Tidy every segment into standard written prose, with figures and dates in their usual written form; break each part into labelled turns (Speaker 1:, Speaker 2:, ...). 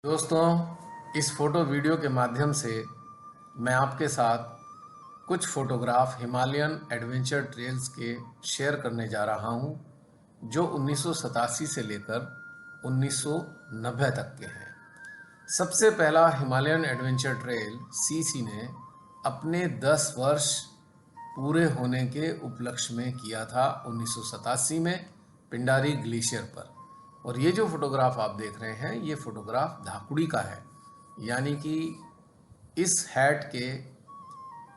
Speaker 1: दोस्तों, इस photo video के माध्यम से मैं आपके साथ कुछ फोटोग्राफ हिमालयन एडवेंचर ट्रेल्स के शेयर करने जा रहा हूं, जो 1987 से लेकर 1990 तक के हैं। सबसे पहला हिमालयन एडवेंचर ट्रेल सीसी ने अपने 10 वर्ष पूरे होने के उपलक्ष्य में किया था 1987 में पिंडारी ग्लेशियर पर। और ये जो फोटोग्राफ आप देख रहे हैं, ये फोटोग्राफ धाकुड़ी का है, यानी कि इस हैट के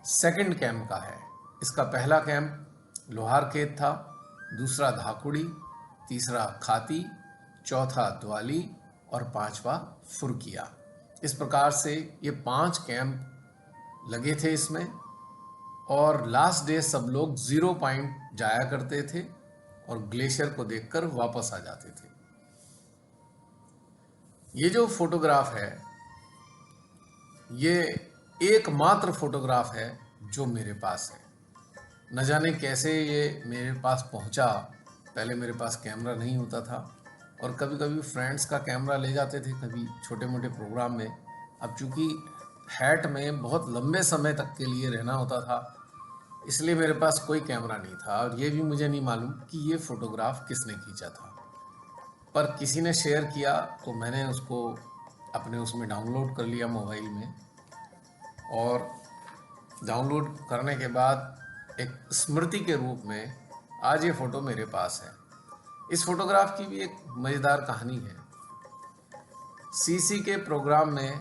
Speaker 1: सेकंड कैंप का है। इसका पहला कैंप लोहार खेत था, दूसरा धाकुड़ी, तीसरा खाती, चौथा द्वाली और पांचवा फुरकिया। इस प्रकार से ये 5 कैंप लगे थे इसमें। और लास्ट डे सब लोग 0 पॉइंट जाया करते थे और ग्लेशियर को देखकर वापस आ जाते थे। ये जो फोटोग्राफ है, ये एकमात्र फोटोग्राफ है जो मेरे पास है। न जाने कैसे ये मेरे पास पहुंचा। पहले मेरे पास कैमरा नहीं होता था और कभी कभी फ्रेंड्स का कैमरा ले जाते थे, कभी छोटे मोटे प्रोग्राम में। अब चूंकि हैट में बहुत लंबे समय तक के लिए रहना होता था, इसलिए मेरे पास कोई कैमरा नहीं था और ये भी मुझे नहीं मालूम कि ये फोटोग्राफ किसने खींचा था। पर किसी ने शेयर किया तो मैंने उसको अपने उसमें डाउनलोड कर लिया मोबाइल में। और डाउनलोड करने के बाद एक स्मृति के रूप में आज ये फ़ोटो मेरे पास है। इस फोटोग्राफ की भी एक मज़ेदार कहानी है। सीसी के प्रोग्राम में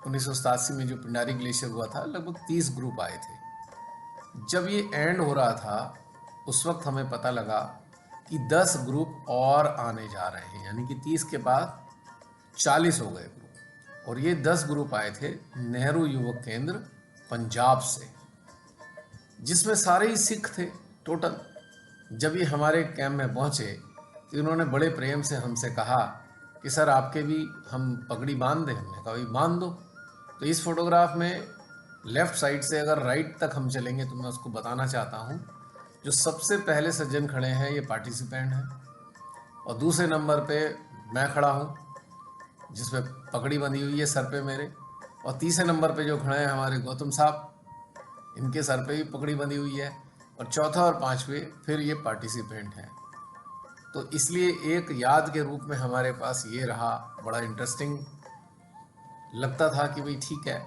Speaker 1: 1987 में जो पिंडारी ग्लेशियर हुआ था, लगभग 30 ग्रुप आए थे। जब ये एंड हो रहा था, उस वक्त हमें पता लगा कि 10 ग्रुप और आने जा रहे हैं, यानी कि 30 के बाद 40 हो गए ग्रुप। और ये 10 ग्रुप आए थे नेहरू युवक केंद्र पंजाब से, जिसमें सारे ही सिख थे टोटल। जब ये हमारे कैंप में पहुंचे तो इन्होंने बड़े प्रेम से हमसे कहा कि सर आपके भी हम पगड़ी बांध दें। हमने कहा भाई बांध दो। तो इस फोटोग्राफ में लेफ्ट साइड से अगर राइट तक हम चलेंगे तो मैं उसको बताना चाहता हूँ, जो सबसे पहले सज्जन खड़े हैं ये पार्टिसिपेंट हैं, और दूसरे नंबर पे मैं खड़ा हूँ जिसमें पगड़ी बंधी हुई है सर पे मेरे, और तीसरे नंबर पे जो खड़े हैं हमारे गौतम साहब, इनके सर पे भी पगड़ी बंधी हुई है, और चौथा और पांचवें फिर ये पार्टिसिपेंट हैं। तो इसलिए एक याद के रूप में हमारे पास ये रहा। बड़ा इंटरेस्टिंग लगता था कि भाई ठीक है।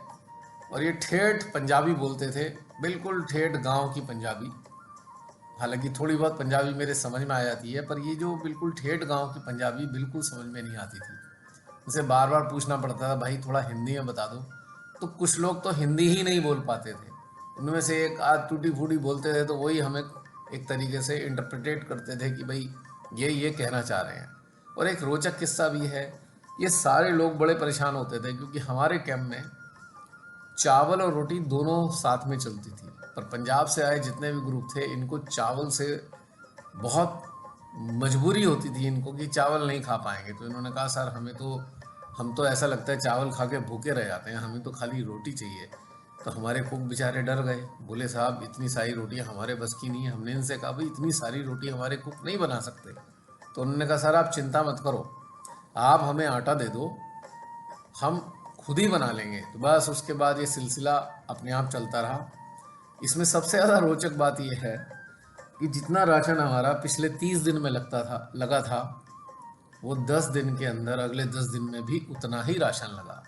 Speaker 1: और ये ठेठ पंजाबी बोलते थे, बिल्कुल ठेठ गांव की पंजाबी। हालांकि थोड़ी बहुत पंजाबी मेरे समझ में आ जाती है, पर ये जो बिल्कुल ठेठ गांव की पंजाबी बिल्कुल समझ में नहीं आती थी। उसे बार बार पूछना पड़ता था, भाई थोड़ा हिंदी में बता दो। तो कुछ लोग तो हिंदी ही नहीं बोल पाते थे, उनमें से एक आध टूटी फूटी बोलते थे, तो वही हमें एक तरीके से इंटरप्रिटेट करते थे कि भाई ये कहना चाह रहे हैं। और एक रोचक किस्सा भी है, ये सारे लोग बड़े परेशान होते थे क्योंकि हमारे कैंप में चावल और रोटी दोनों साथ में चलती थी। पर पंजाब से आए जितने भी ग्रुप थे, इनको चावल से बहुत मजबूरी होती थी इनको कि चावल नहीं खा पाएंगे। तो इन्होंने कहा सर हम तो ऐसा लगता है चावल खा के भूखे रह जाते हैं, हमें तो खाली रोटी चाहिए। तो हमारे कुक बेचारे डर गए, बोले साहब इतनी सारी रोटियां हमारे बस की नहीं है। हमने इनसे कहा भाई इतनी सारी रोटी हमारे कुक नहीं बना सकते। तो उन्होंने कहा सर आप चिंता मत करो, आप हमें आटा दे दो, हम खुद ही बना लेंगे। तो बस उसके बाद ये सिलसिला अपने आप चलता रहा। इसमें सबसे ज़्यादा रोचक बात यह है कि जितना राशन हमारा पिछले 30 दिन में लगा था, वो 10 दिन के अंदर अगले 10 दिन में भी उतना ही राशन लगा।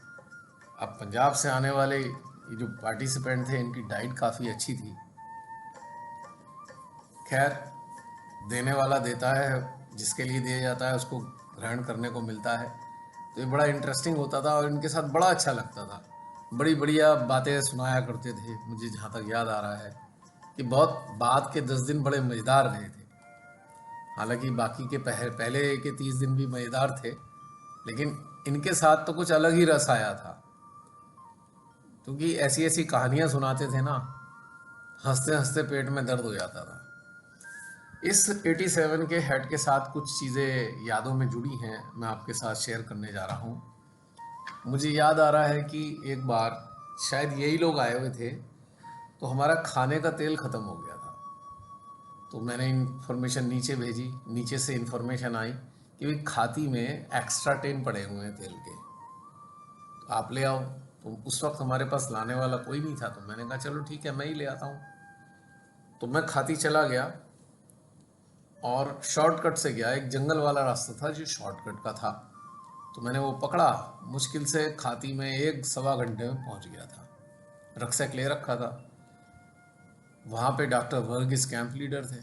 Speaker 1: अब पंजाब से आने वाले ये जो पार्टिसिपेंट थे, इनकी डाइट काफ़ी अच्छी थी। खैर, देने वाला देता है, जिसके लिए दिया जाता है उसको ग्रहण करने को मिलता है। तो ये बड़ा इंटरेस्टिंग होता था और इनके साथ बड़ा अच्छा लगता था। बड़ी बढ़िया बातें सुनाया करते थे। मुझे जहाँ तक याद आ रहा है कि बहुत बाद के 10 दिन बड़े मज़ेदार रहे थे। हालांकि बाकी के पहले के 30 दिन भी मज़ेदार थे, लेकिन इनके साथ तो कुछ अलग ही रस आया था, क्योंकि ऐसी ऐसी कहानियाँ सुनाते थे ना, हंसते हंसते पेट में दर्द हो जाता था। इस 87 के हेड के साथ कुछ चीज़ें यादों में जुड़ी हैं, मैं आपके साथ शेयर करने जा रहा हूँ। मुझे याद आ रहा है कि एक बार शायद यही लोग आए हुए थे, तो हमारा खाने का तेल ख़त्म हो गया था। तो मैंने इन्फॉर्मेशन नीचे भेजी, नीचे से इन्फॉर्मेशन आई कि भाई खाती में एक्स्ट्रा 10 पड़े हुए हैं तेल के। तो आप ले आओ। तो उस वक्त हमारे पास लाने वाला कोई नहीं था, तो मैंने कहा चलो ठीक है मैं ही ले आता हूँ। तो मैं खाती चला गया और शॉर्टकट से गया। एक जंगल वाला रास्ता था जो शॉर्टकट का था, तो मैंने वो पकड़ा। मुश्किल से खाती में 1-1.25 घंटे में पहुंच गया था। रक्सैक ले रखा था। वहाँ पे डॉक्टर वर्गीस कैंप लीडर थे,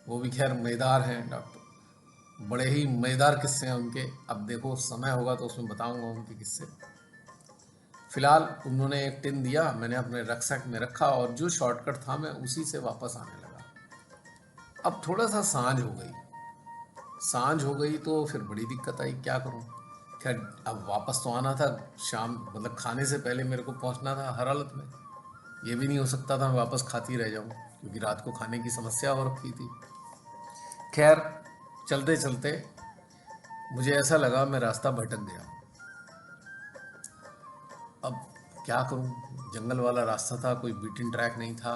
Speaker 1: वो भी खैर मज़ेदार हैं डॉक्टर, बड़े ही मज़ेदार किस्से हैं उनके। अब देखो समय होगा तो उसमें बताऊंगा उनके किस्से। फिलहाल उन्होंने एक टिन दिया, मैंने अपने रक्सैक में रखा और जो शॉर्टकट था मैं उसी से वापस आने लगा। अब थोड़ा सा सांझ हो गई। सांझ हो गई तो फिर बड़ी दिक्कत आई, क्या करूं। खैर अब वापस तो आना था, शाम मतलब खाने से पहले मेरे को पहुंचना था हर हालत में। ये भी नहीं हो सकता था मैं वापस खाती रह जाऊं, क्योंकि रात को खाने की समस्या हो रखी थी। खैर चलते चलते मुझे ऐसा लगा मैं रास्ता भटक गया। अब क्या करूं, जंगल वाला रास्ता था, कोई बीटन ट्रैक नहीं था।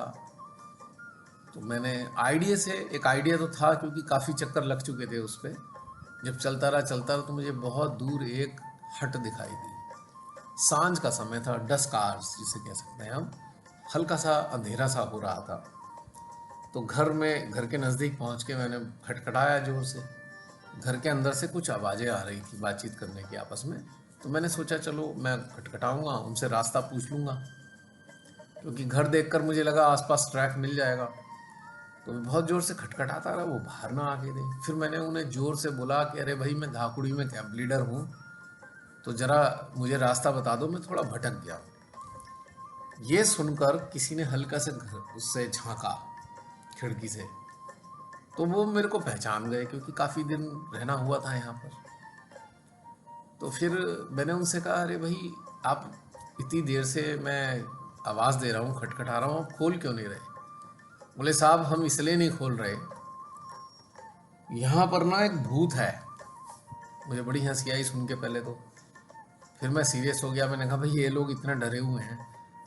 Speaker 1: तो मैंने एक आइडिया तो था, क्योंकि काफ़ी चक्कर लग चुके थे उस पर। जब चलता रहा तो मुझे बहुत दूर एक हट दिखाई दी। सांझ का समय था, डस्क आवर्स जिसे कह सकते हैं हम। हल्का सा अंधेरा सा हो रहा था। तो घर के नज़दीक पहुंच के मैंने खटखटाया जोर से। घर के अंदर से कुछ आवाज़ें आ रही थी बातचीत करने की आपस में। तो मैंने सोचा चलो मैं खटखटाऊंगा, उनसे रास्ता पूछ लूँगा, क्योंकि घर देखकर मुझे लगा आसपास ट्रैक मिल जाएगा। तो मैं बहुत ज़ोर से खटखटाता रहा, वो बाहर ना आके दे। फिर मैंने उन्हें ज़ोर से बोला कि अरे भाई मैं धाकुड़ी में कैंप लीडर हूँ, तो ज़रा मुझे रास्ता बता दो, मैं थोड़ा भटक गया हूँ। ये सुनकर किसी ने हल्का से घर उससे झांका खिड़की से। तो वो मेरे को पहचान गए, क्योंकि काफ़ी दिन रहना हुआ था यहाँ पर। तो फिर मैंने उनसे कहा अरे भाई आप इतनी देर से मैं आवाज़ दे रहा हूँ, खटखटा रहा हूँ, आप खोल क्यों नहीं रहे। बोले साहब हम इसलिए नहीं खोल रहे, यहाँ पर ना एक भूत है। मुझे बड़ी हंसी आई सुन के पहले तो। फिर मैं सीरियस हो गया, मैंने कहा भाई ये लोग इतने डरे हुए हैं।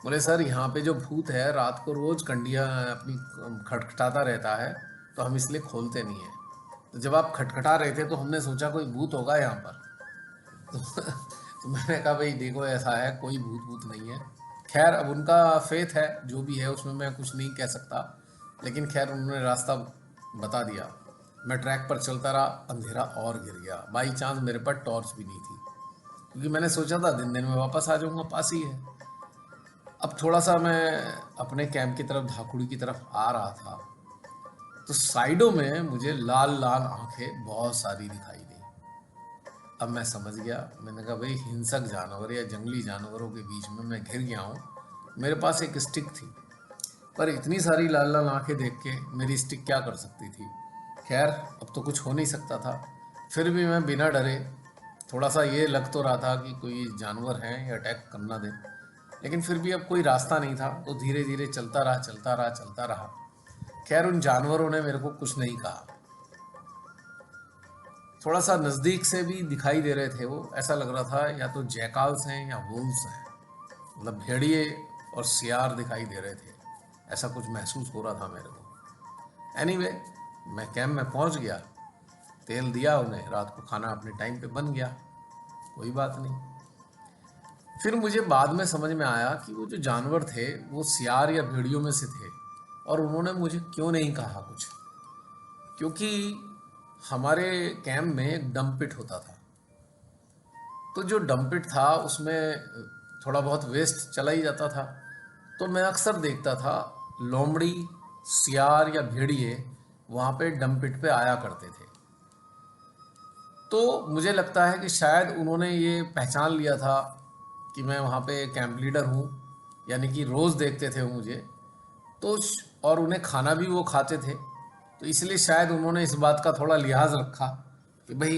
Speaker 1: बोले सर यहाँ पे जो भूत है रात को रोज़ कंडियाँ अपनी खटखटाता रहता है, तो हम इसलिए खोलते नहीं हैं। तो जब आप खटखटा रहे थे तो हमने सोचा कोई भूत होगा यहाँ पर। तो मैंने कहा भाई देखो ऐसा है, कोई भूत भूत नहीं है। खैर अब उनका फेथ है जो भी है, उसमें मैं कुछ नहीं कह सकता। लेकिन खैर उन्होंने रास्ता बता दिया। मैं ट्रैक पर चलता रहा, अंधेरा और गिर गया। बाई चांस मेरे पास टॉर्च भी नहीं थी, क्योंकि मैंने सोचा था दिन दिन में वापस आ जाऊंगा, पास ही है। अब थोड़ा सा मैं अपने कैंप की तरफ, धाकुड़ी की तरफ आ रहा था, तो साइडों में मुझे लाल लाल आंखें बहुत सारी दिखाई दी। अब मैं समझ गया, मैंने कहा भाई हिंसक जानवर या जंगली जानवरों के बीच में मैं घिर गया हूँ। मेरे पास एक स्टिक थी, पर इतनी सारी लाल लाल आंखें देख के मेरी स्टिक क्या कर सकती थी। खैर अब तो कुछ हो नहीं सकता था। फिर भी मैं बिना डरे, थोड़ा सा ये लग तो रहा था कि कोई जानवर है या अटैक करना दे, लेकिन फिर भी अब कोई रास्ता नहीं था, तो धीरे धीरे चलता रहा। खैर उन जानवरों ने मेरे को कुछ नहीं कहा। थोड़ा सा नज़दीक से भी दिखाई दे रहे थे वो, ऐसा लग रहा था या तो जैकाल्स हैं या वुल्व्स हैं, मतलब भेड़िए और सियार दिखाई दे रहे थे। ऐसा कुछ महसूस हो रहा था मेरे को। एनीवे, मैं कैंप में पहुंच गया, तेल दिया उन्हें, रात को खाना अपने टाइम पे बन गया, कोई बात नहीं। फिर मुझे बाद में समझ में आया कि वो जो जानवर थे वो सियार या भेड़ियों में से थे, और उन्होंने मुझे क्यों नहीं कहा कुछ। क्योंकि हमारे कैंप में एक डंप पिट होता था। तो जो डंप पिट था उसमें थोड़ा बहुत वेस्ट चला ही जाता था। तो मैं अक्सर देखता था लोमड़ी, सियार या भेड़िए वहाँ पे डंप पिट पे आया करते थे। तो मुझे लगता है कि शायद उन्होंने ये पहचान लिया था कि मैं वहाँ पे कैंप लीडर हूँ, यानी कि रोज़ देखते थे वो मुझे। तो और उन्हें खाना भी वो खाते थे, तो इसलिए शायद उन्होंने इस बात का थोड़ा लिहाज रखा कि भाई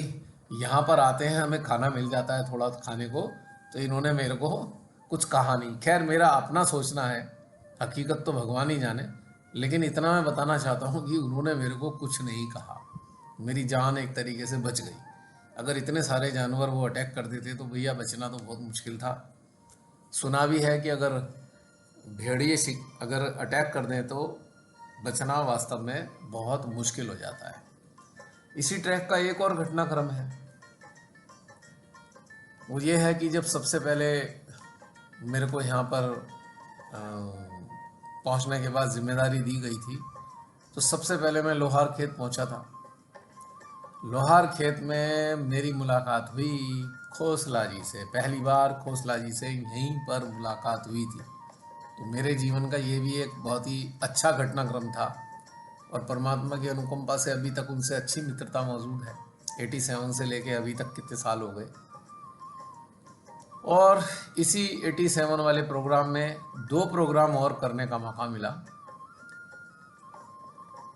Speaker 1: यहाँ पर आते हैं हमें खाना मिल जाता है थोड़ा खाने को, तो इन्होंने मेरे को कुछ कहा नहीं। खैर मेरा अपना सोचना है, हकीकत तो भगवान ही जाने। लेकिन इतना मैं बताना चाहता हूँ कि उन्होंने मेरे को कुछ नहीं कहा। मेरी जान एक तरीके से बच गई। अगर इतने सारे जानवर वो अटैक कर देते तो भैया बचना तो बहुत मुश्किल था। सुना भी है कि अगर अगर अटैक कर दें तो बचना वास्तव में बहुत मुश्किल हो जाता है। इसी ट्रैक का एक और घटनाक्रम है। वो ये है कि जब सबसे पहले मेरे को यहाँ पर पहुँचने के बाद जिम्मेदारी दी गई थी, तो सबसे पहले मैं लोहार खेत पहुँचा था। लोहार खेत में मेरी मुलाकात हुई खोसला जी से। पहली बार खोसला जी से यहीं पर मुलाकात हुई थी। तो मेरे जीवन का ये भी एक बहुत ही अच्छा घटनाक्रम था और परमात्मा की अनुकंपा से अभी तक उनसे अच्छी मित्रता मौजूद है। 87 से लेके अभी तक कितने साल हो गए। और इसी 87 वाले प्रोग्राम में 2 प्रोग्राम और करने का मौका मिला।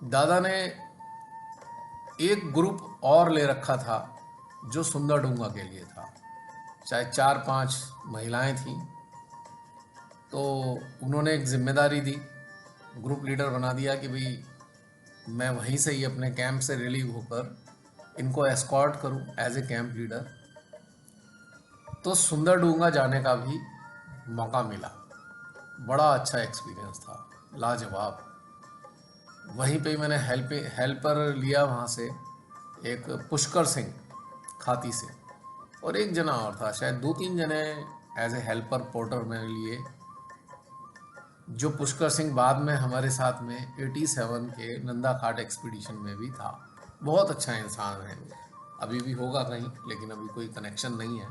Speaker 1: दादा ने एक ग्रुप और ले रखा था जो सुंदरडूंगा के लिए था। चाहे 4-5 महिलाएं थीं, तो उन्होंने एक जिम्मेदारी दी, ग्रुप लीडर बना दिया कि भाई मैं वहीं से ही अपने कैंप से रिलीव होकर इनको एस्कॉर्ट करूं एज ए कैंप लीडर। तो सुंदरडूंगा जाने का भी मौका मिला। बड़ा अच्छा एक्सपीरियंस था, लाजवाब। वहीं पे मैंने हेल्पर लिया वहाँ से, एक पुष्कर सिंह खाती से, और एक जना और था, शायद 2-3 जने एज ए हेल्पर पोर्टर मैंने लिए। जो पुष्कर सिंह बाद में हमारे साथ में 87 के नंदा घाट एक्सपीडिशन में भी था। बहुत अच्छा इंसान है, अभी भी होगा कहीं, लेकिन अभी कोई कनेक्शन नहीं है।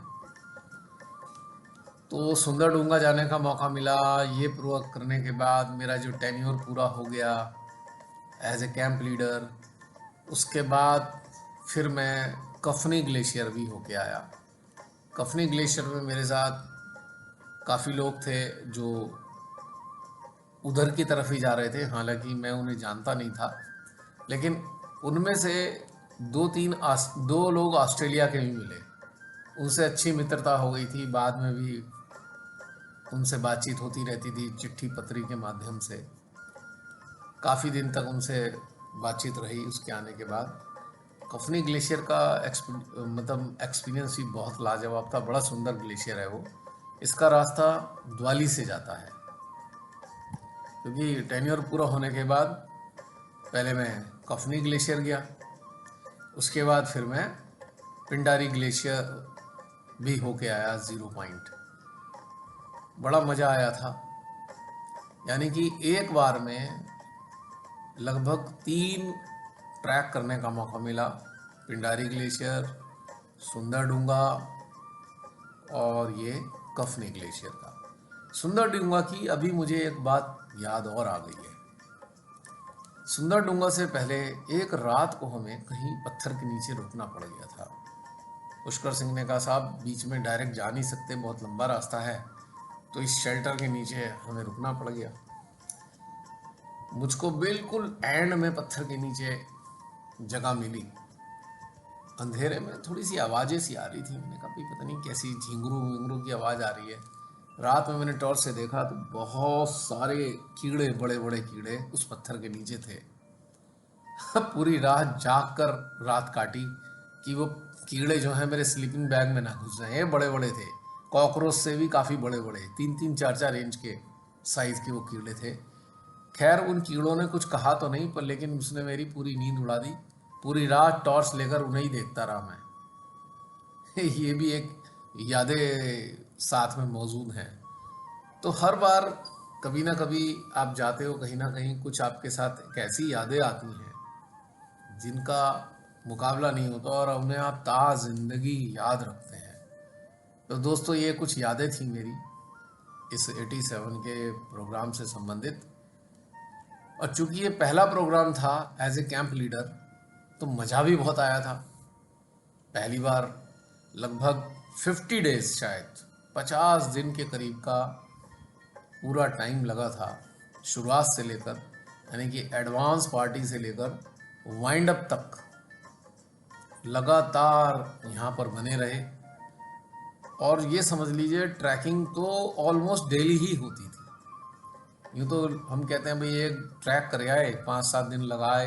Speaker 1: तो सुंदरडूंगा जाने का मौका मिला। ये पूरा करने के बाद मेरा जो टेन्योर पूरा हो गया एज ए कैंप लीडर, उसके बाद फिर मैं कफनी ग्लेशियर भी होके आया। कफनी ग्लेशियर में मेरे साथ काफ़ी लोग थे जो उधर की तरफ ही जा रहे थे, हालांकि मैं उन्हें जानता नहीं था, लेकिन उनमें से 2 लोग ऑस्ट्रेलिया के भी मिले। उनसे अच्छी मित्रता हो गई थी, बाद में भी उनसे बातचीत होती रहती थी चिट्ठी पत्री के माध्यम से। काफ़ी दिन तक उनसे बातचीत रही। उसके आने के बाद कफनी ग्लेशियर का एक्सपीरियंस भी बहुत लाजवाब था। बड़ा सुंदर ग्लेशियर है वो। इसका रास्ता द्वाली से जाता है, क्योंकि टेन्योर पूरा होने के बाद पहले मैं कफनी ग्लेशियर गया, उसके बाद फिर मैं पिंडारी ग्लेशियर भी होके आया 0 पॉइंट। बड़ा मज़ा आया था। यानी कि एक बार में लगभग 3 ट्रैक करने का मौका मिला। पिंडारी ग्लेशियर, सुंदरडूंगा और ये कफनी ग्लेशियर का। सुंदरडूंगा की अभी मुझे एक बात याद और आ गई है। सुंदरडूंगा से पहले एक रात को हमें कहीं पत्थर के नीचे रुकना पड़ गया था। पुष्कर सिंह ने कहा, साहब बीच में डायरेक्ट जा नहीं सकते, बहुत लंबा रास्ता है, तो इस शेल्टर के नीचे हमें रुकना पड़ गया। मुझको बिल्कुल एंड में पत्थर के नीचे जगह मिली। अंधेरे में थोड़ी सी आवाज़ें सी आ रही थी। मैंने कहा भाई पता नहीं कैसी झिंगरू विंगरू की आवाज़ आ रही है। रात में मैंने टॉर्च से देखा तो बहुत सारे कीड़े, बड़े बड़े कीड़े उस पत्थर के नीचे थे। पूरी रात जाग कर रात काटी कि वो कीड़े जो हैं मेरे स्लीपिंग बैग में ना घुस जाएं। बड़े बड़े थे, कॉकरोच से भी काफ़ी बड़े बड़े, 3-3, 4-4 इंच के साइज़ के वो कीड़े थे। खैर उन कीड़ों ने कुछ कहा तो नहीं, पर लेकिन उसने मेरी पूरी नींद उड़ा दी। पूरी रात टॉर्च लेकर उन्हें ही देखता रहा मैं। ये भी एक यादें साथ में मौजूद हैं। तो हर बार कभी ना कभी आप जाते हो कहीं ना कहीं, कुछ आपके साथ एक ऐसी यादें आती हैं जिनका मुकाबला नहीं होता और उन्हें आप ता जिंदगी याद रखते हैं। तो दोस्तों ये कुछ यादें थी मेरी इस 87 के प्रोग्राम से संबंधित। और चूंकि ये पहला प्रोग्राम था एज ए कैंप लीडर, तो मज़ा भी बहुत आया था। पहली बार लगभग 50 डेज, शायद 50 दिन के करीब का पूरा टाइम लगा था, शुरुआत से लेकर, यानी कि एडवांस पार्टी से लेकर वाइंड अप तक लगातार यहाँ पर बने रहे। और ये समझ लीजिए ट्रैकिंग तो ऑलमोस्ट डेली ही होती थी। यूँ तो हम कहते हैं भाई एक ट्रैक कर आए, 5-7 दिन लगाए,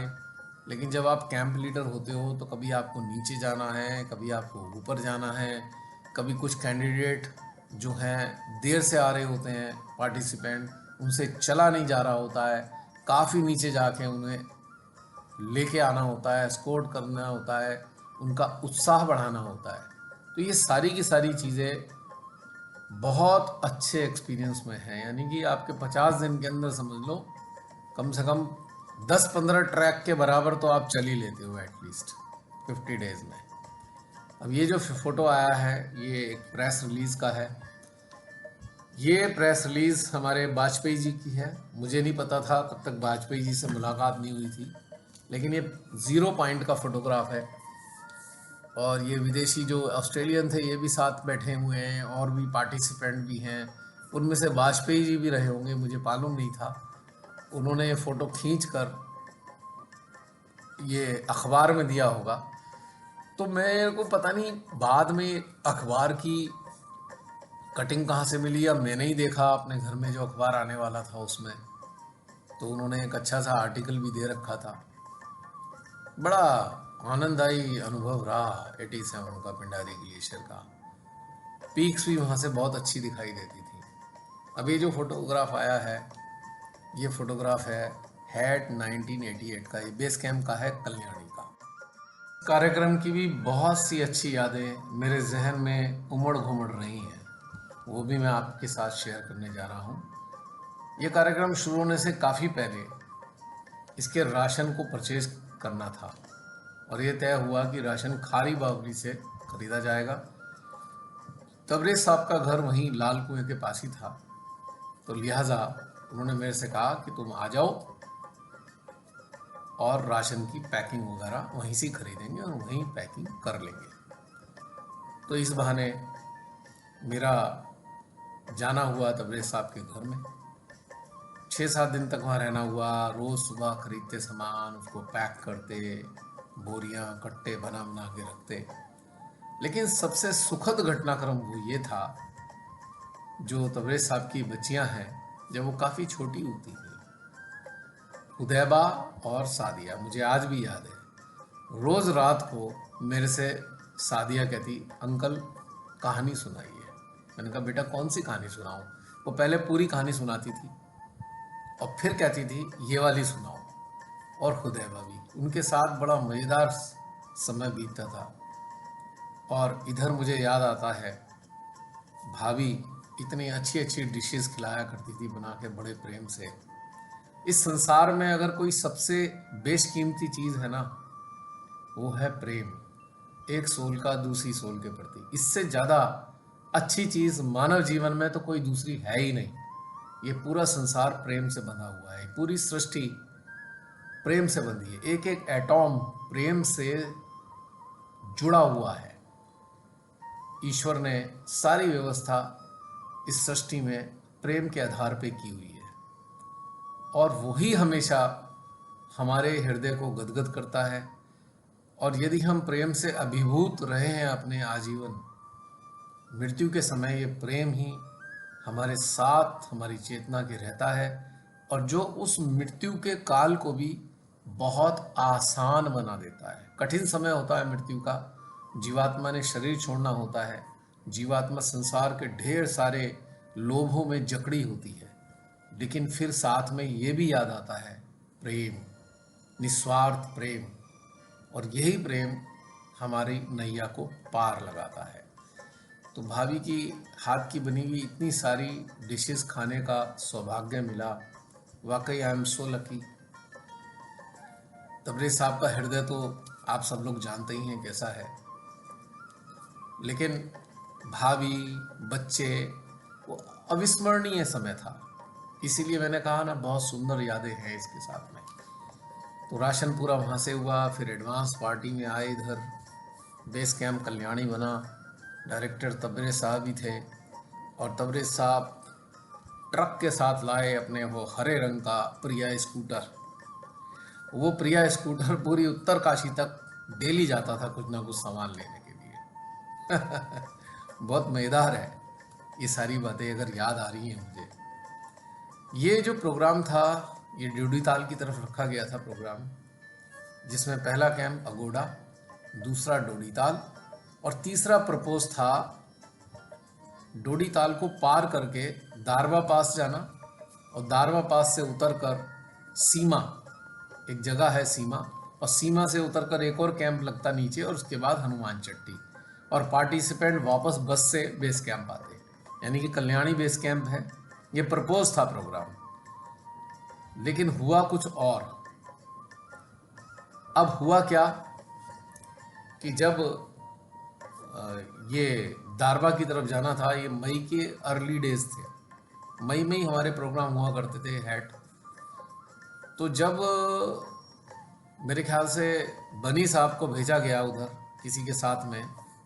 Speaker 1: लेकिन जब आप कैंप लीडर होते हो तो कभी आपको नीचे जाना है, कभी आपको ऊपर जाना है, कभी कुछ कैंडिडेट जो हैं देर से आ रहे होते हैं, पार्टिसिपेंट, उनसे चला नहीं जा रहा होता है, काफ़ी नीचे जाके उन्हें लेके आना होता है, एस्कॉर्ट करना होता है, उनका उत्साह बढ़ाना होता है। तो ये सारी की सारी चीज़ें बहुत अच्छे एक्सपीरियंस में हैं, यानी कि आपके 50 दिन के अंदर समझ लो कम से कम 10-15 ट्रैक के बराबर तो आप चल ही लेते हो एटलीस्ट 50 डेज में। अब ये जो फोटो आया है ये एक प्रेस रिलीज़ का है। ये प्रेस रिलीज़ हमारे वाजपेयी जी की है। मुझे नहीं पता था, तब तक वाजपेयी जी से मुलाकात नहीं हुई थी, लेकिन ये 0 पॉइंट का फोटोग्राफ है। और ये विदेशी जो ऑस्ट्रेलियन थे ये भी साथ बैठे हुए हैं, और भी पार्टिसिपेंट भी हैं। उनमें से वाजपेयी जी भी रहे होंगे, मुझे मालूम नहीं था। उन्होंने ये फ़ोटो खींच कर ये अखबार में दिया होगा। तो मेरे को पता नहीं बाद में अखबार की कटिंग कहाँ से मिली, या मैंने ही देखा अपने घर में जो अखबार आने वाला था उसमें, तो उन्होंने एक अच्छा सा आर्टिकल भी दे रखा था। बड़ा आनंददायी अनुभव रहा 87 का पिंडारी ग्लेशियर का। पीक्स भी वहाँ से बहुत अच्छी दिखाई देती थी। अब ये जो फोटोग्राफ आया है ये फोटोग्राफ है हैट 1988 का। ये बेस कैंप का है कल्याणी का। कार्यक्रम की भी बहुत सी अच्छी यादें मेरे जहन में उमड़ घुमड़ रही हैं, वो भी मैं आपके साथ शेयर करने जा रहा हूँ। ये कार्यक्रम शुरू होने से काफ़ी पहले इसके राशन को परचेज करना था, और ये तय हुआ कि राशन खारी बावली से खरीदा जाएगा। तबरेज साहब का घर वहीं लाल कुएं के पास ही था, तो लिहाजा उन्होंने मेरे से कहा कि तुम आ जाओ और राशन की पैकिंग वगैरह वहीं से खरीदेंगे और वहीं पैकिंग कर लेंगे। तो इस बहाने मेरा जाना हुआ तबरेज साहब के घर में। 6-7 दिन तक वहाँ रहना हुआ। रोज़ सुबह खरीदते सामान, उसको पैक करते, बोरियां कट्टे बना बना के रखते। लेकिन सबसे सुखद घटनाक्रम वो ये था, जो तबरेज साहब की बच्चियां हैं, जब वो काफ़ी छोटी होती थी, हुदैबा और सादिया, मुझे आज भी याद है, रोज़ रात को मेरे से सादिया कहती, अंकल कहानी सुनाइए। मैंने कहा बेटा कौन सी कहानी सुनाऊं? वो पहले पूरी कहानी सुनाती थी और फिर कहती थी ये वाली सुनाओ। और हुदैबा भी, उनके साथ बड़ा मज़ेदार समय बीतता था। और इधर मुझे याद आता है भाभी इतनी अच्छी अच्छी डिशेस खिलाया करती थी बना के बड़े प्रेम से। इस संसार में अगर कोई सबसे बेशकीमती चीज़ है ना, वो है प्रेम, एक सोल का दूसरी सोल के प्रति। इससे ज़्यादा अच्छी चीज़ मानव जीवन में तो कोई दूसरी है ही नहीं। ये पूरा संसार प्रेम से बंधा हुआ है, पूरी सृष्टि प्रेम से बंधी है, एक एक एटॉम प्रेम से जुड़ा हुआ है। ईश्वर ने सारी व्यवस्था इस सृष्टि में प्रेम के आधार पे की हुई है, और वही हमेशा हमारे हृदय को गदगद करता है। और यदि हम प्रेम से अभिभूत रहे हैं अपने आजीवन, मृत्यु के समय ये प्रेम ही हमारे साथ हमारी चेतना के रहता है, और जो उस मृत्यु के काल को भी बहुत आसान बना देता है। कठिन समय होता है मृत्यु का, जीवात्मा ने शरीर छोड़ना होता है, जीवात्मा संसार के ढेर सारे लोभों में जकड़ी होती है, लेकिन फिर साथ में ये भी याद आता है प्रेम, निस्वार्थ प्रेम, और यही प्रेम हमारी नैया को पार लगाता है। तो भाभी की हाथ की बनी हुई इतनी सारी डिशेस खाने का सौभाग्य मिला, वाकई I am so lucky. Tabrez साहब का हृदय तो आप सब लोग जानते ही हैं कैसा है, लेकिन भाभी, बच्चे, वो अविस्मरणीय समय था। इसीलिए मैंने कहा ना, बहुत सुंदर यादें हैं इसके साथ में। तो राशन पूरा वहाँ से हुआ, फिर एडवांस पार्टी में आए, इधर बेस कैंप कल्याणी बना। डायरेक्टर तबरेज साहब ही थे, और तबरेज साहब ट्रक के साथ लाए अपने वो हरे रंग का प्रिया स्कूटर। वो प्रिया स्कूटर पूरी उत्तरकाशी तक डेली जाता था कुछ ना कुछ सामान लेने के लिए। बहुत मज़ेदार है ये सारी बातें, अगर याद आ रही हैं मुझे। ये जो प्रोग्राम था ये ड्यूडी ताल की तरफ रखा गया था प्रोग्राम, जिसमें पहला कैंप अगोड़ा, दूसरा डोडी ताल, और तीसरा प्रपोज था डोडी ताल को पार करके दारवा पास जाना, और दारवा पास से उतरकर सीमा, एक जगह है सीमा, और सीमा से उतरकर एक और कैंप लगता नीचे, और उसके बाद हनुमान चट्टी। और पार्टिसिपेंट वापस बस से बेस कैंप आते, यानी कि कल्याणी बेस कैंप है। ये प्रपोज था प्रोग्राम, लेकिन हुआ कुछ और। अब हुआ क्या कि जब ये दारवा की तरफ जाना था, ये मई के अर्ली डेज थे, मई में ही हमारे प्रोग्राम हुआ करते थे हैट। तो जब मेरे ख्याल से बनी साहब को भेजा गया उधर किसी के साथ में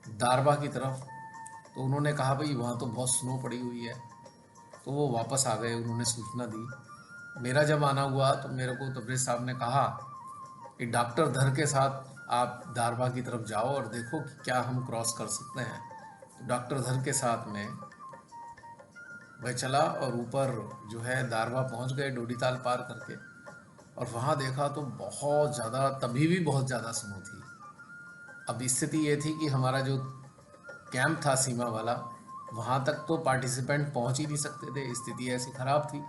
Speaker 1: दारवा की तरफ, तो उन्होंने कहा भाई वहाँ तो बहुत स्नो पड़ी हुई है, तो वो वापस आ गए, उन्होंने सूचना दी। मेरा जब आना हुआ तो मेरे को तबरेज़ साहब ने कहा कि डॉक्टर धर के साथ आप दारवा की तरफ जाओ और देखो कि क्या हम क्रॉस कर सकते हैं। तो डॉक्टर धर के साथ में वह चला और ऊपर जो है दारवा पहुंच गए डोडीताल पार करके, और वहाँ देखा तो बहुत ज़्यादा, तभी भी बहुत ज़्यादा स्नो थी। अब स्थिति ये थी कि हमारा जो कैंप था सीमा वाला, वहाँ तक तो पार्टिसिपेंट पहुँच ही नहीं सकते थे, स्थिति ऐसी ख़राब थी।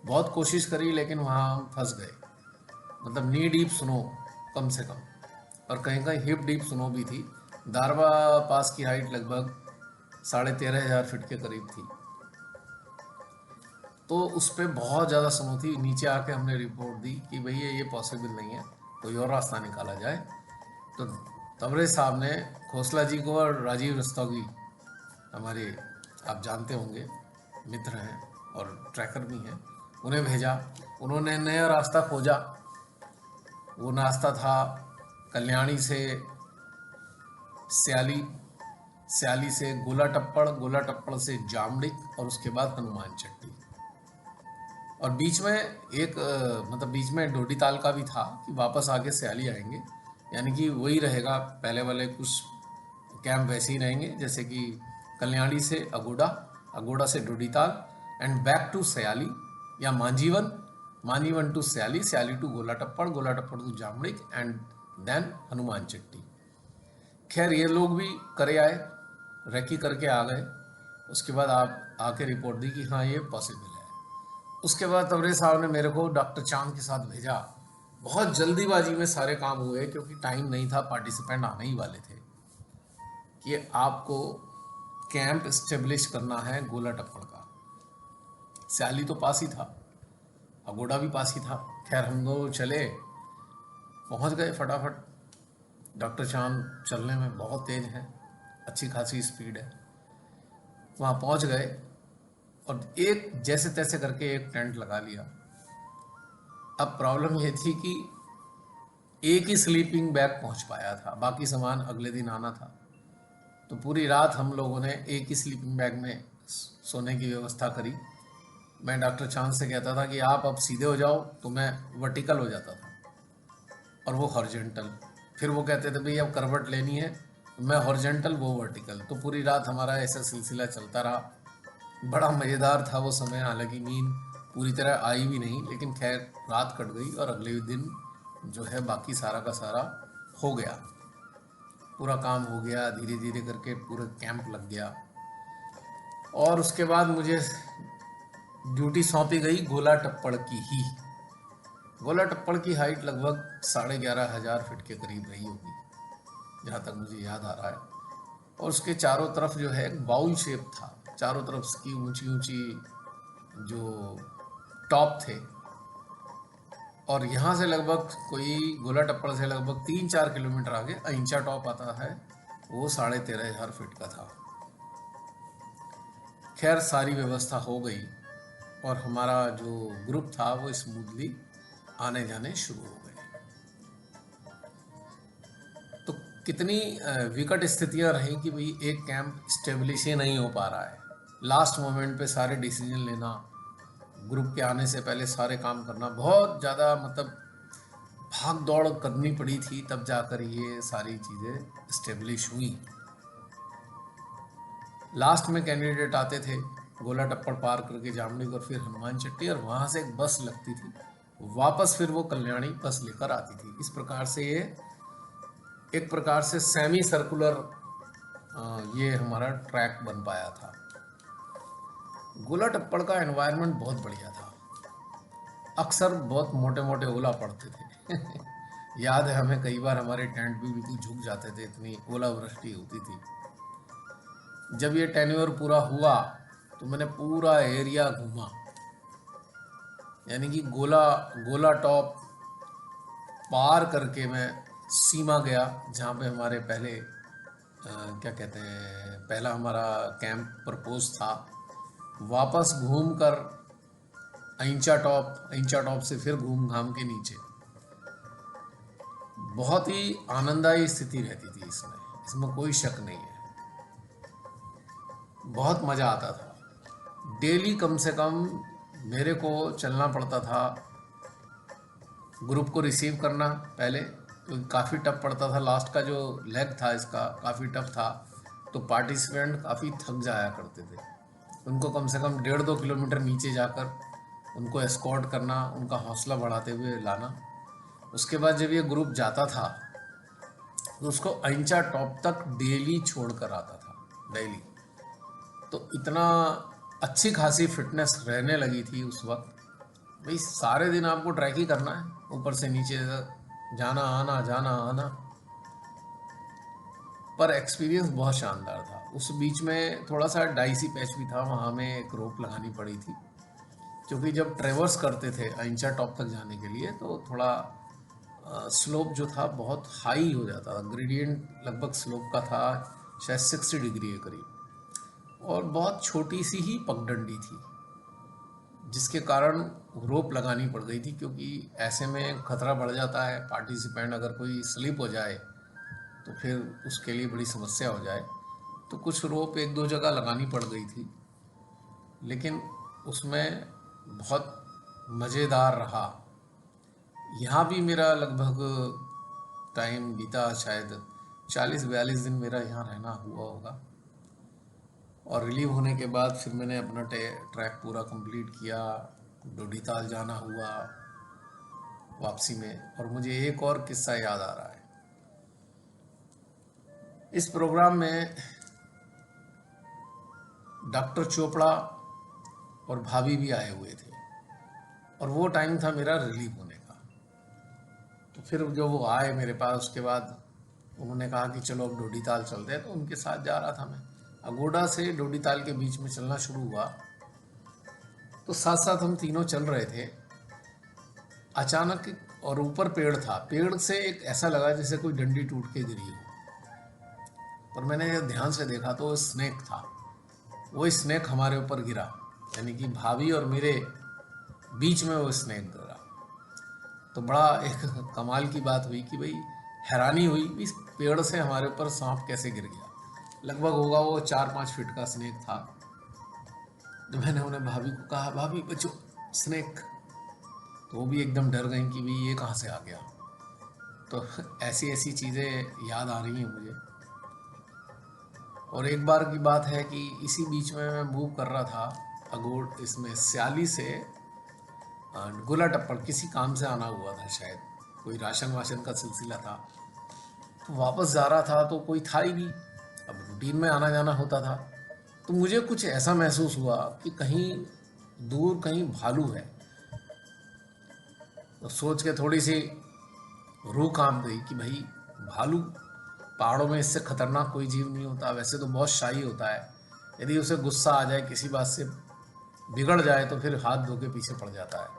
Speaker 1: बहुत कोशिश करी लेकिन वहाँ हम फंस गए, मतलब नी डीप स्नो कम से कम, और कहीं कहीं हिप डीप स्नो भी थी। दारवा पास की हाइट लगभग 13,500 फीट के करीब थी, तो उस पर बहुत ज़्यादा स्नो थी। नीचे आके हमने रिपोर्ट दी कि भैया ये पॉसिबल नहीं है, कोई और रास्ता निकाला जाए। तो तबरेज़ साहब ने खोसला जी को और राजीव रस्तोगी, हमारे आप जानते होंगे मित्र हैं और ट्रैकर भी हैं, उन्हें भेजा। उन्होंने नया रास्ता खोजा। वो रास्ता था कल्याणी से स्याली, स्याली से गोला टप्पड़, गोला टप्पड़ से जामडिक, और उसके बाद हनुमान चट्टी। और बीच में एक मतलब बीच में डोडीताल का भी था कि वापस आके स्याली आएंगे, यानी कि वही रहेगा, पहले वाले कुछ कैंप वैसे ही रहेंगे जैसे कि कल्याणी से अगोड़ा, अगोड़ा से डोडीताल एंड बैक टू स्याली या मांजीवन, मांजीवन टू स्याली, स्याली टू गोला टप्पड़, गोला टप्पड़ टू जामडिक एंड देन हनुमान चट्टी। खैर ये लोग भी करे आए, रेकी करके आ गए। उसके बाद आप आके रिपोर्ट दी कि हाँ ये पॉसिबल है। उसके बाद तबरेज़ साहब ने मेरे को डॉक्टर चांद के साथ भेजा। बहुत जल्दीबाजी में सारे काम हुए क्योंकि टाइम नहीं था, पार्टिसिपेंट आने ही वाले थे, कि आपको कैंप इस्टेब्लिश करना है गोला टप्पड़ का। स्याली तो पास ही था, अगोड़ा भी पास ही था। खैर हम लोग चले, पहुंच गए फटाफट। डॉक्टर चांद चलने में बहुत तेज हैं, अच्छी खासी स्पीड है। वहाँ पहुँच गए और एक जैसे तैसे करके एक टेंट लगा लिया। अब प्रॉब्लम ये थी कि एक ही स्लीपिंग बैग पहुँच पाया था, बाकी सामान अगले दिन आना था। तो पूरी रात हम लोगों ने एक ही स्लीपिंग बैग में सोने की व्यवस्था करी। मैं डॉक्टर चांद से कहता था कि आप अब सीधे हो जाओ, तो मैं वर्टिकल हो जाता था और वो हॉरिजॉन्टल। फिर वो कहते थे भाई अब करवट लेनी है, मैं हॉरिजॉन्टल वो वर्टिकल। तो पूरी रात हमारा ऐसा सिलसिला चलता रहा। बड़ा मज़ेदार था वो समय, हालांकि नींद पूरी तरह आई भी नहीं, लेकिन खैर रात कट गई और अगले दिन जो है बाकी सारा का सारा हो गया, पूरा काम हो गया। धीरे धीरे करके पूरा कैंप लग गया और उसके बाद मुझे ड्यूटी सौंपी गई गोला टप्पड़ की ही। गोला टप्पड़ की हाइट लगभग 11,500 फीट के करीब रही होगी, जहाँ तक मुझे याद आ रहा है। और उसके चारों तरफ जो है एक बाउल शेप था, चारों तरफ उसकी ऊंची ऊंची जो टॉप थे। और यहाँ से लगभग कोई गोला टप्पड़ से लगभग 3-4 किलोमीटर आगे अहिंसा टॉप आता है, वो 13,500 फीट का था। खैर सारी व्यवस्था हो गई और हमारा जो ग्रुप था वो स्मूथली आने जाने शुरू हो गए। तो कितनी विकट स्थितियां रही कि भाई एक कैंप स्टेब्लिश ही नहीं हो पा रहा है, लास्ट मोमेंट पे सारे डिसीजन लेना, ग्रुप के आने से पहले सारे काम करना, बहुत ज़्यादा मतलब भाग दौड़ करनी पड़ी थी, तब जाकर ये सारी चीज़ें स्टेब्लिश हुई। लास्ट में कैंडिडेट आते थे गोला टप्पड़ पार करके जामडिक और फिर हनुमान चट्टी, और वहाँ से एक बस लगती थी, वापस फिर वो कल्याणी बस लेकर आती थी। इस प्रकार से ये एक प्रकार से सेमी सर्कुलर ये हमारा ट्रैक बन पाया था। गोला टप्पड़ का एनवायरनमेंट बहुत बढ़िया था। अक्सर बहुत मोटे मोटे ओला पड़ते थे याद है हमें कई बार हमारे टेंट भी बिल्कुल झुक जाते थे, इतनी ओलावृष्टि होती थी। जब ये टेन्योर पूरा हुआ तो मैंने पूरा एरिया घूमा, यानी कि गोला गोला टॉप पार करके मैं सीमा गया, जहाँ पे हमारे पहले क्या कहते हैं, पहला हमारा कैंप प्रपोज था। वापस घूम कर ऐंचा टॉप से फिर घूम घाम के नीचे। बहुत ही आनंददायी स्थिति रहती थी इसमें, इसमें कोई शक नहीं है। बहुत मज़ा आता था। डेली कम से कम मेरे को चलना पड़ता था, ग्रुप को रिसीव करना पहले, क्योंकि काफ़ी टफ पड़ता था। लास्ट का जो लेग था इसका काफ़ी टफ था, तो पार्टिसिपेंट काफ़ी थक जाया करते थे। उनको कम से कम 1.5-2 किलोमीटर नीचे जाकर उनको एस्कॉर्ट करना, उनका हौसला बढ़ाते हुए लाना। उसके बाद जब ये ग्रुप जाता था तो उसको ऐंचा टॉप तक डेली छोड़ कर आता था, डेली। तो इतना अच्छी खासी फिटनेस रहने लगी थी उस वक्त। भाई सारे दिन आपको ट्रैक ही करना है, ऊपर से नीचे जाना आना जाना आना। पर एक्सपीरियंस बहुत शानदार था। उस बीच में थोड़ा सा डाइसी पैच भी था, वहाँ हमें एक रोप लगानी पड़ी थी, क्योंकि जब ट्रेवर्स करते थे ऐंचा टॉप तक जाने के लिए तो थोड़ा स्लोप जो था बहुत हाई हो जाता था। ग्रेडियंट लगभग स्लोप का था शायद 60 डिग्री के करीब, और बहुत छोटी सी ही पगडंडी थी, जिसके कारण रोप लगानी पड़ गई थी, क्योंकि ऐसे में खतरा बढ़ जाता है। पार्टिसिपेंट अगर कोई स्लिप हो जाए तो फिर उसके लिए बड़ी समस्या हो जाए। तो कुछ रोप 1-2 जगह लगानी पड़ गई थी, लेकिन उसमें बहुत मज़ेदार रहा। यहाँ भी मेरा लगभग टाइम बीता, शायद 40-42 दिन मेरा यहाँ रहना हुआ होगा। और रिलीव होने के बाद फिर मैंने अपना ट्रैक पूरा कंप्लीट किया। डोडीताल जाना हुआ वापसी में। और मुझे एक और किस्सा याद आ रहा है। इस प्रोग्राम में डॉक्टर चोपड़ा और भाभी भी आए हुए थे, और वो टाइम था मेरा रिलीव होने का। तो फिर जो वो आए मेरे पास, उसके बाद उन्होंने कहा कि चलो अब डोडीताल चलते हैं, तो उनके साथ जा रहा था मैं। अगोड़ा से डोडीताल के बीच में चलना शुरू हुआ, तो साथ साथ हम तीनों चल रहे थे। अचानक, और ऊपर पेड़ था, पेड़ से एक ऐसा लगा जैसे कोई डंडी टूट के गिरी हो। पर मैंने ध्यान से देखा तो वो स्नेक था। वो स्नेक हमारे ऊपर गिरा, यानी कि भाभी और मेरे बीच में वो स्नेक गिरा। तो बड़ा एक कमाल की बात हुई कि भाई, हैरानी हुई इस पेड़ से हमारे ऊपर सांप कैसे गिर गया। लगभग होगा वो 4-5 फीट का स्नेक था। तो मैंने उन्हें भाभी को कहा, भाभी बचो, स्नेक। तो वो भी एकदम डर गई कि भाई ये कहाँ से आ गया। तो ऐसी ऐसी चीज़ें याद आ रही हैं मुझे। और एक बार की बात है कि इसी बीच में मैं मूव कर रहा था अगोड़, इसमें स्याली से गोला टप्पड़, किसी काम से आना हुआ था, शायद कोई राशन वाशन का सिलसिला था। तो वापस जा रहा था तो कोई था ही नहीं, अब रूटीन में आना जाना होता था। तो मुझे कुछ ऐसा महसूस हुआ कि कहीं दूर कहीं भालू है। तो सोच के थोड़ी सी रूह कांप गई कि भाई, भालू पहाड़ों में इससे खतरनाक कोई जीव नहीं होता। वैसे तो बहुत शाही होता है, यदि उसे गुस्सा आ जाए, किसी बात से बिगड़ जाए, तो फिर हाथ धो के पीछे पड़ जाता है।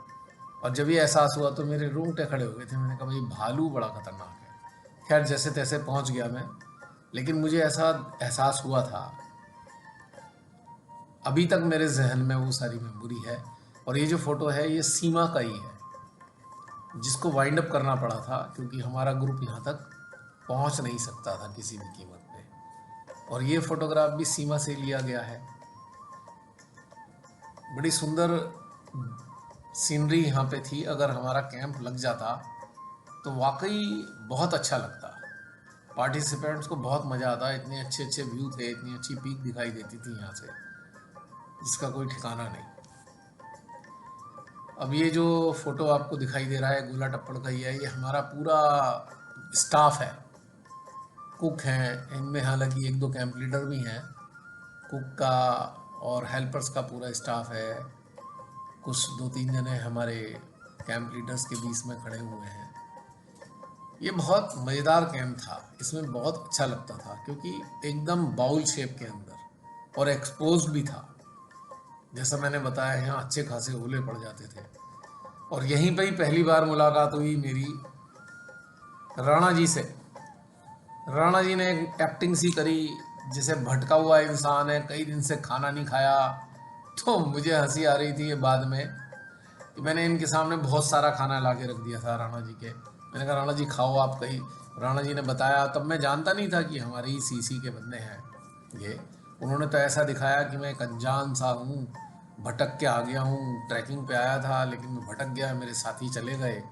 Speaker 1: और जब ये एहसास हुआ तो मेरे रोंगटे खड़े हो गए थे। मैंने कहा भाई, भालू बड़ा खतरनाक है। खैर जैसे तैसे पहुंच गया मैं, लेकिन मुझे ऐसा एहसास हुआ था। अभी तक मेरे जहन में वो सारी मेमोरी है। और ये जो फोटो है ये सीमा का ही है, जिसको वाइंड अप करना पड़ा था, क्योंकि हमारा ग्रुप यहाँ तक पहुँच नहीं सकता था किसी भी कीमत पे। और ये फोटोग्राफ भी सीमा से लिया गया है। बड़ी सुंदर सीनरी यहाँ पे थी। अगर हमारा कैंप लग जाता तो वाकई बहुत अच्छा लगता। पार्टिसिपेंट्स को बहुत मज़ा आता। इतने अच्छे अच्छे व्यू थे, इतनी अच्छी पीक दिखाई देती थी यहाँ से, जिसका कोई ठिकाना नहीं। अब ये जो फोटो आपको दिखाई दे रहा है गोला टप्पड़ का ही है। ये हमारा पूरा स्टाफ है, कुक हैं इनमें, हालांकि 1-2 कैंप लीडर भी हैं। कुक का और हेल्पर्स का पूरा स्टाफ है। कुछ 2-3 जने हमारे कैंप लीडर्स के बीच में खड़े हुए हैं। ये बहुत मज़ेदार कैंप था। इसमें बहुत अच्छा लगता था क्योंकि एकदम बाउल शेप के अंदर और एक्सपोज भी था। जैसा मैंने बताया, यहाँ अच्छे खासे ओले पड़ जाते थे। और यहीं पे ही पहली बार मुलाकात हुई मेरी राणा जी से। राणा जी ने एक एक्टिंग सी करी, जैसे भटका हुआ इंसान है, कई दिन से खाना नहीं खाया। तो मुझे हंसी आ रही थी ये बाद में कि मैंने इनके सामने बहुत सारा खाना ला के रख दिया था राणा जी के। मैंने कहा राणा जी खाओ आप कहीं। राणा जी ने बताया, तब मैं जानता नहीं था कि हमारे ही सीसी के बंदे हैं ये। उन्होंने तो ऐसा दिखाया कि मैं एक अनजान सा हूँ, भटक के आ गया हूँ, ट्रैकिंग पे आया था लेकिन मैं भटक गया, मेरे साथी चले गए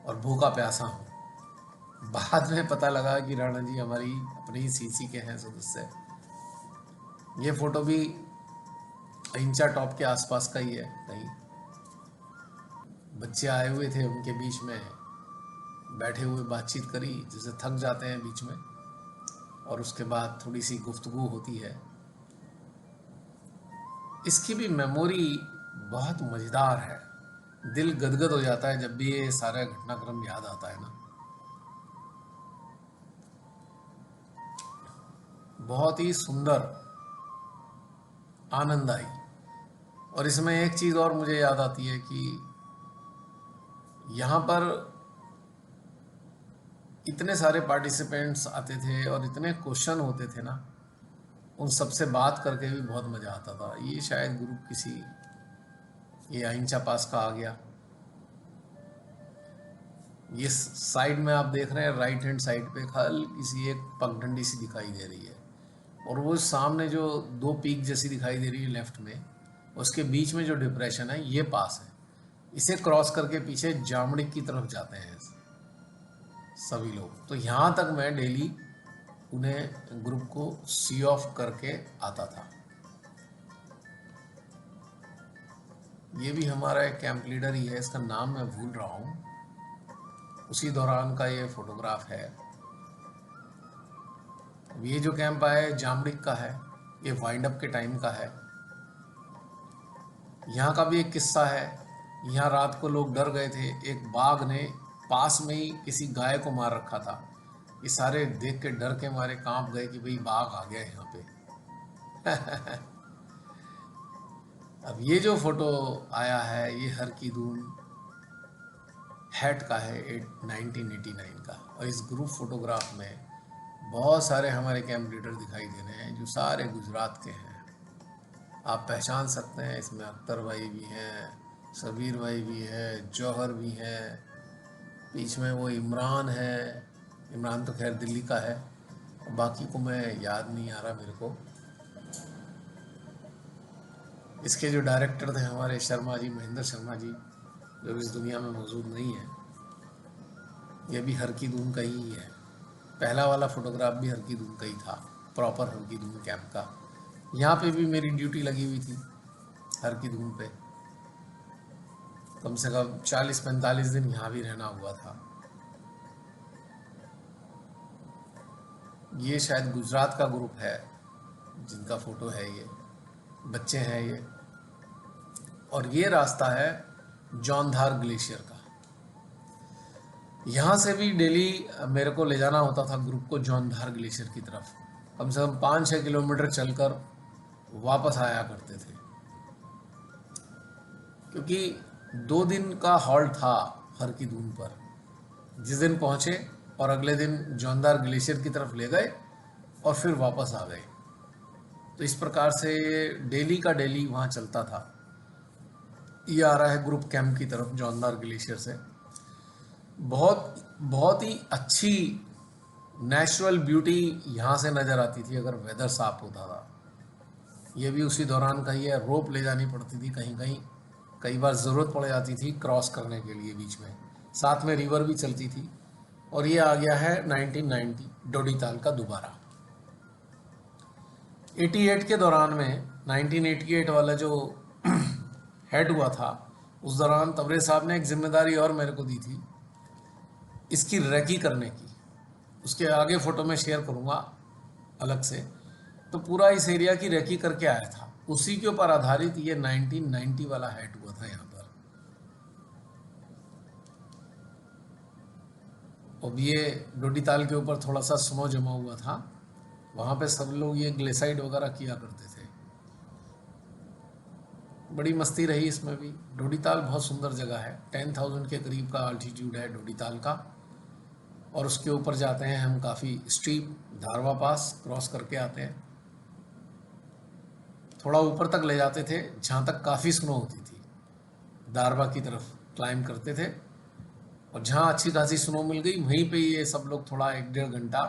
Speaker 1: और भूखा प्यासा हूँ। बाद में पता लगा कि राणा जी हमारी अपने ही सीसी के हैं सदस्य। ये फोटो भी अहिंसा टॉप के आसपास का ही है कहीं। बच्चे आए हुए थे, उनके बीच में बैठे हुए बातचीत करी, जैसे थक जाते हैं बीच में, और उसके बाद थोड़ी सी गुफ्तगू होती है। इसकी भी मेमोरी बहुत मज़ेदार है। दिल गदगद हो जाता है जब भी ये सारा घटनाक्रम याद आता है ना। बहुत ही सुंदर, आनंद आई। और इसमें एक चीज़ और मुझे याद आती है कि यहाँ पर इतने सारे पार्टिसिपेंट्स आते थे और इतने क्वेश्चन होते थे ना, उन सबसे बात करके भी बहुत मज़ा आता था। ये शायद ग्रुप किसी, ये अहिंसा पास का आ गया। ये साइड में आप देख रहे हैं, राइट हैंड साइड पे हल्की सी एक पगडंडी सी दिखाई दे रही है, और वो सामने जो दो पीक जैसी दिखाई दे रही है लेफ्ट में, उसके बीच में जो डिप्रेशन है ये पास है। इसे क्रॉस करके पीछे जामड़ी की तरफ जाते हैं सभी लोग। तो यहाँ तक मैं डेली उन्हें ग्रुप को सी ऑफ करके आता था। ये भी हमारा एक कैंप लीडर ही है, इसका नाम मैं भूल रहा हूँ। उसी दौरान का ये फोटोग्राफ है। अब ये जो कैंप है जामडिक का है, ये वाइंड अप के टाइम का है। यहाँ का भी एक किस्सा है। यहाँ रात को लोग डर गए थे, एक बाघ ने पास में ही किसी गाय को मार रखा था। ये सारे देख के डर के मारे कांप गए कि भाई बाघ आ गया यहाँ पे। अब ये जो फोटो आया है, ये हर की दून हैट का है, 1989 का। और इस ग्रुप फोटोग्राफ में बहुत सारे हमारे कैंप लीडर दिखाई दे रहे हैं जो सारे गुजरात के हैं। आप पहचान सकते हैं, इसमें अख्तर भाई भी हैं, सबीर भाई भी है, जौहर भी हैं, बीच में वो इमरान है। इमरान तो खैर दिल्ली का है, बाकी को मैं याद नहीं आ रहा मेरे को। इसके जो डायरेक्टर थे हमारे शर्मा जी, महेंद्र शर्मा जी, जो इस दुनिया में मौजूद नहीं है। ये भी हर की दून का ही है। पहला वाला फोटोग्राफ भी हर की दून का ही था, प्रॉपर हर की दून कैंप का। यहाँ पे भी मेरी ड्यूटी लगी हुई थी हर की धूम पे। कम से कम 40-45 दिन यहाँ भी रहना हुआ था। ये शायद गुजरात का ग्रुप है जिनका फोटो है, ये बच्चे हैं ये। और ये रास्ता है जौनधार ग्लेशियर का। यहाँ से भी डेली मेरे को ले जाना होता था ग्रुप को जौनधार ग्लेशियर की तरफ। कम से कम 5-6 किलोमीटर चलकर वापस आया करते थे, क्योंकि 2 दिन का हॉल्ट था हर की दून पर। जिस दिन पहुँचे और अगले दिन जौनधार ग्लेशियर की तरफ ले गए और फिर वापस आ गए। तो इस प्रकार से डेली का डेली वहाँ चलता था। ये आ रहा है ग्रुप कैंप की तरफ जौनधार ग्लेशियर से। बहुत बहुत ही अच्छी नेचुरल ब्यूटी यहाँ से नज़र आती थी अगर वेदर साफ होता था। ये भी उसी दौरान का ही है। रोप ले जानी पड़ती थी कहीं कहीं, कई बार ज़रूरत पड़ जाती थी क्रॉस करने के लिए बीच में। साथ में रिवर भी चलती थी। और ये आ गया है 1990 डोडीताल का दोबारा। 88 के दौरान में, 1988 वाला जो हेड हुआ था, उस दौरान तबरे साहब ने एक जिम्मेदारी और मेरे को दी थी, इसकी रेकी करने की। उसके आगे फ़ोटो में शेयर करूँगा अलग से। तो पूरा इस एरिया की रेकी करके आया था। उसी के ऊपर आधारित ये 1990 वाला हेड हुआ था यहाँ पर। अब ये डोडी ताल के ऊपर थोड़ा सा स्नो जमा हुआ था, वहाँ पे सब लोग ये ग्लेसाइड वगैरह किया करते थे। बड़ी मस्ती रही इसमें भी। डोडी ताल बहुत सुंदर जगह है, 10,000 के करीब का अल्टीट्यूड है डोडी ताल का, और उसके ऊपर जाते हैं हम काफ़ी स्टीप, धारवा पास क्रॉस करके आते हैं। थोड़ा ऊपर तक ले जाते थे जहाँ तक काफ़ी स्नो होती थी, दारवा की तरफ क्लाइंब करते थे, और जहाँ अच्छी खासी स्नो मिल गई वहीं पे ये सब लोग थोड़ा 1-1.5 घंटा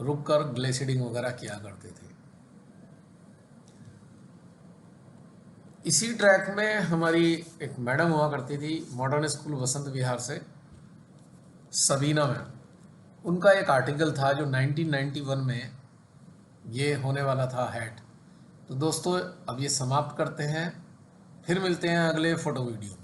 Speaker 1: रुक कर ग्लेशियरिंग वगैरह किया करते थे। इसी ट्रैक में हमारी एक मैडम हुआ करती थी, मॉडर्न स्कूल वसंत विहार से, सबीना मैम। उनका एक आर्टिकल था जो 1991 में ये होने वाला था हैट। तो दोस्तों अब ये समाप्त करते हैं, फिर मिलते हैं अगले फोटो वीडियो में।